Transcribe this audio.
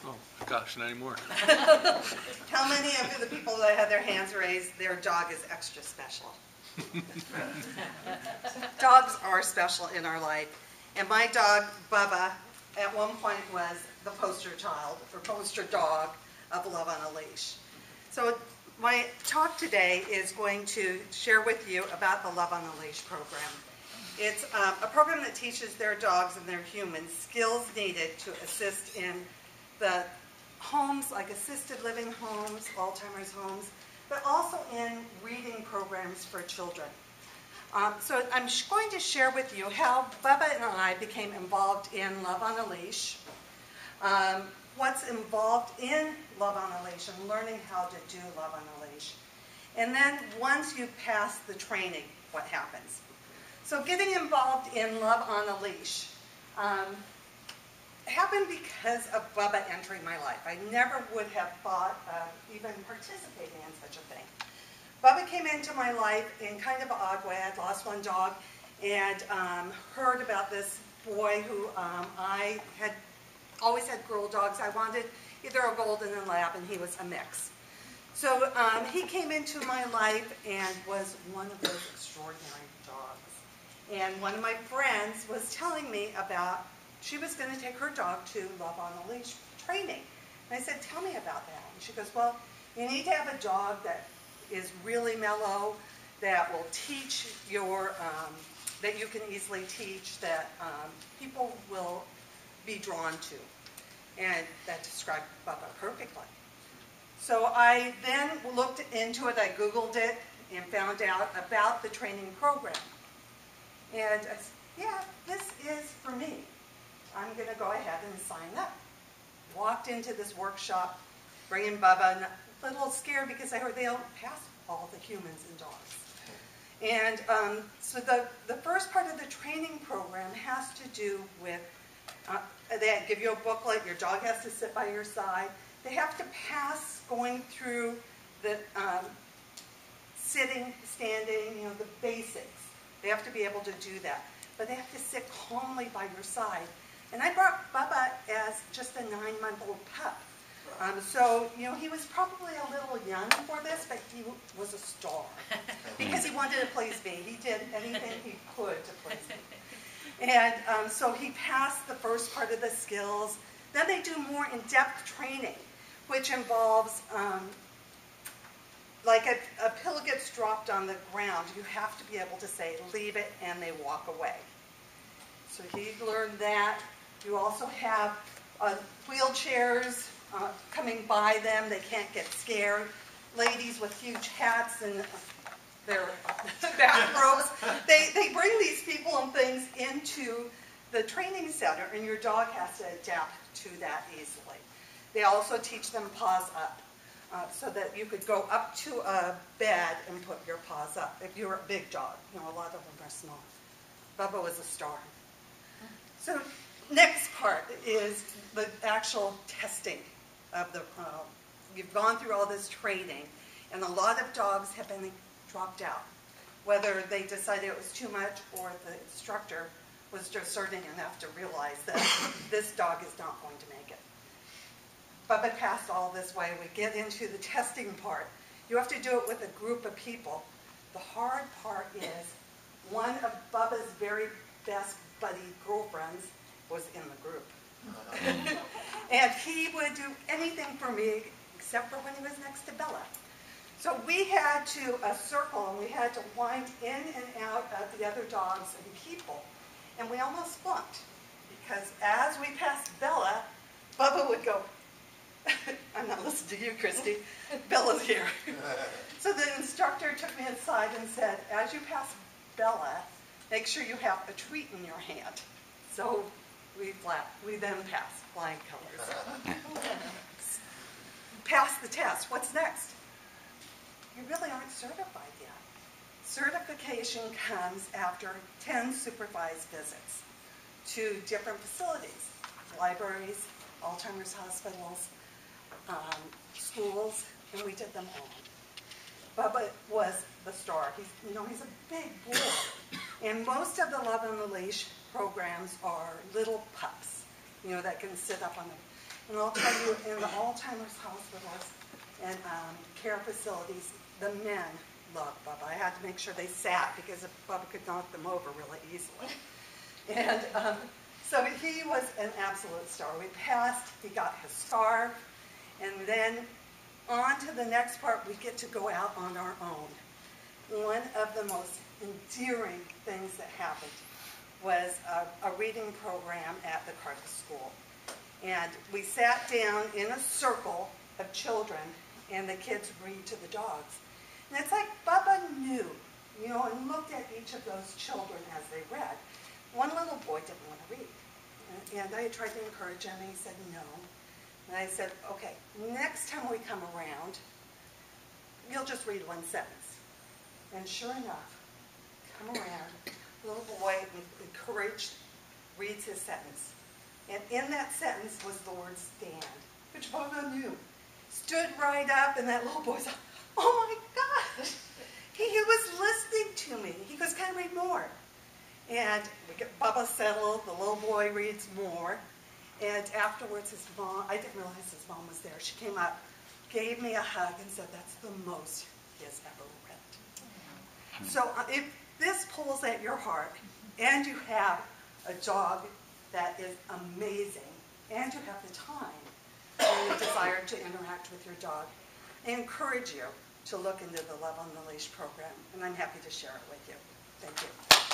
Oh, gosh, not anymore. How many of the people that had their hands raised, their dog is extra special? Dogs are special in our life. And my dog, Bubba, at one point was the poster child, or poster dog of Love on a Leash. So my talk today is going to share with you about the Love on a Leash program. It's a program that teaches their dogs and their humans skills needed to assist in the homes, like assisted living homes, Alzheimer's homes, but also in reading programs for children. So I'm going to share with you how Bubba and I became involved in Love on a Leash, what's involved in Love on a Leash and learning how to do Love on a Leash. And then once you pass the training, what happens. So getting involved in Love on a Leash happened because of Bubba entering my life. I never would have thought of even participating in such a thing. Bubba came into my life in kind of an odd way. I'd lost one dog and heard about this boy who I had always had girl dogs. I wanted either a golden and lab, and he was a mix. So he came into my life and was one of those extraordinary dogs. And one of my friends was telling me about, she was going to take her dog to Love on a Leash training. And I said, tell me about that. And she goes, well, you need to have a dog that is really mellow, that will teach your, that you can easily teach, that people will be drawn to. And that described Bubba perfectly. So I then looked into it, I Googled it, and found out about the training program. And I said, yeah, this is for me. I'm going to go ahead and sign up. Walked into this workshop, bringing Bubba, a little scared because I heard they don't pass all the humans and dogs. And so the first part of the training program has to do with, they give you a booklet, your dog has to sit by your side. They have to pass going through the sitting, standing, the basics. They have to be able to do that. But they have to sit calmly by your side. And I brought Bubba as just a 9-month-old pup. So, he was probably a little young for this, but he was a star. Because he wanted to please me. He did anything he could to please me. And so he passed the first part of the skills. Then they do more in-depth training, which involves, like a pill gets dropped on the ground, you have to be able to say, leave it, and they walk away. So he learned that. You also have wheelchairs coming by them. They can't get scared. Ladies with huge hats and their bathrobes. They bring these people and things into the training center, and your dog has to adapt to that easily. They also teach them paws up, so that you could go up to a bed and put your paws up. If you're a big dog, a lot of them are small. Bubba was a star. So next part is the actual testing of the, you've gone through all this training, and a lot of dogs have been dropped out, whether they decided it was too much or the instructor was discerning enough to realize that this dog is not going to make it. Bubba passed all this way. We get into the testing part. You have to do it with a group of people. The hard part is one of Bubba's very best buddy girlfriends was in the group. And he would do anything for me except for when he was next to Bella. So we had to circle, and we had to wind in and out of the other dogs and people. And we almost flunked, because as we passed Bella, Bubba would go, I'm not listening to you, Christy. Bella's here. So the instructor took me aside and said, as you pass Bella, make sure you have a treat in your hand. So we then passed flying colors. Pass the test. What's next? You really aren't certified yet. Certification comes after 10 supervised visits to different facilities, libraries, Alzheimer's hospitals, schools, and we did them all. Bubba was the star. He's a big boy. And most of the Love on the Leash programs are little pups, that can sit up on them. And I'll tell you, in the Alzheimer's hospitals and care facilities, the men loved Bubba. I had to make sure they sat because Bubba could knock them over really easily. And so he was an absolute star. We passed, he got his scarf, and then on to the next part, we get to go out on our own. One of the most endearing things that happened was a reading program at the Carter School. And we sat down in a circle of children, and the kids read to the dogs. And it's like Bubba knew, and looked at each of those children as they read. One little boy didn't want to read. And I tried to encourage him, and he said no. And I said, okay, next time we come around, you'll just read one sentence. And sure enough, come around, the little boy, encouraged, reads his sentence. And in that sentence was the word stand, which Bubba knew. Stood right up, and that little boy's like, oh my gosh. He was listening to me. He goes, can I read more? And we get Bubba settled, the little boy reads more. And afterwards, his mom, I didn't realize his mom was there. She came up, gave me a hug, and said, that's the most he has ever read. So if this pulls at your heart, and you have a dog that is amazing, and you have the time and the desire to interact with your dog, I encourage you to look into the Love on the Leash program, and I'm happy to share it with you. Thank you.